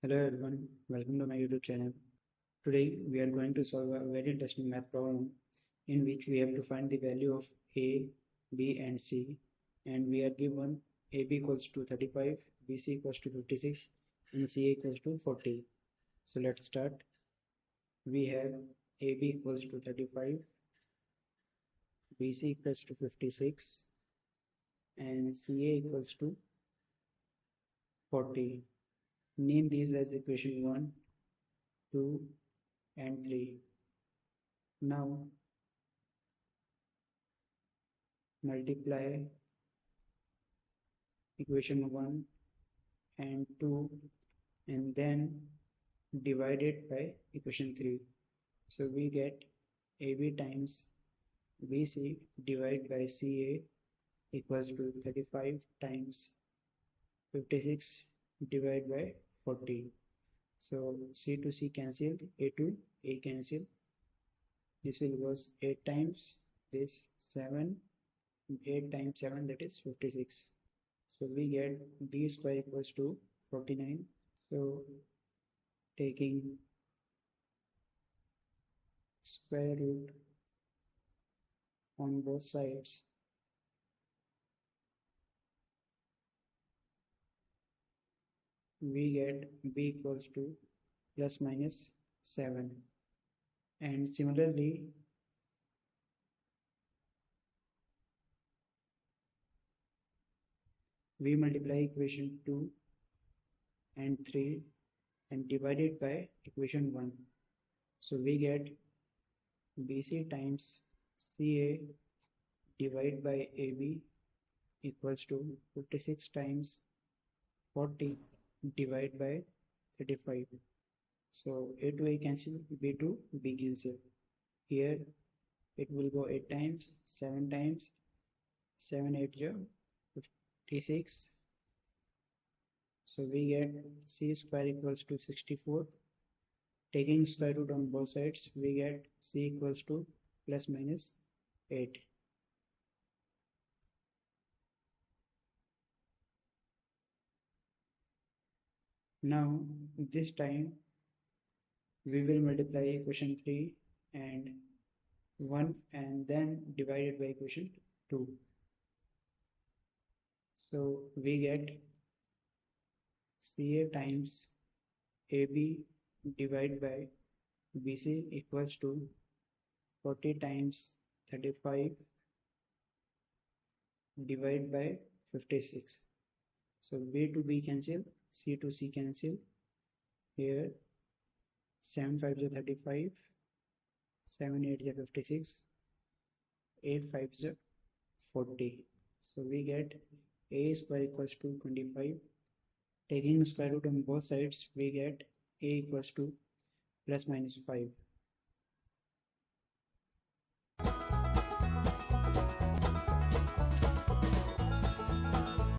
Hello everyone, welcome to my YouTube channel. Today we are going to solve a very interesting math problem in which we have to find the value of A, B and C, and we are given AB equals to 35, BC equals to 56 and CA equals to 40. So let's start. We have AB equals to 35, BC equals to 56 and CA equals to 40. Name these as equation 1, 2 and 3. Now multiply equation 1 and 2 and then divide it by equation 3. So we get AB times BC divided by CA equals to 35 times 56 divided by 40. So C to C cancelled, A to A cancel. This will goes 8 times this 7, 8 times 7, that is 56. So we get D square equals to 49. So taking square root on both sides, we get B equals to plus minus 7. And similarly, we multiply equation 2 and 3 and divide it by equation 1. So we get BC times CA divided by AB equals to 56 times 40 divided by 35. So A to A cancel, B to B cancel. Here it will go 8 times, 7 times, 7 8 56. So we get C square equals to 64. Taking square root on both sides, we get C equals to plus minus 8. Now this time we will multiply equation 3 and 1 and then divide it by equation 2. So we get CA times AB divided by BC equals to 40 times 35 divided by 56. So B to B cancel, C to C cancel. Here 7 5 is 35, 7 8 is 56, 8 5 is 40. So we get A square equals to 25. Taking square root on both sides, we get A equals to plus minus 5.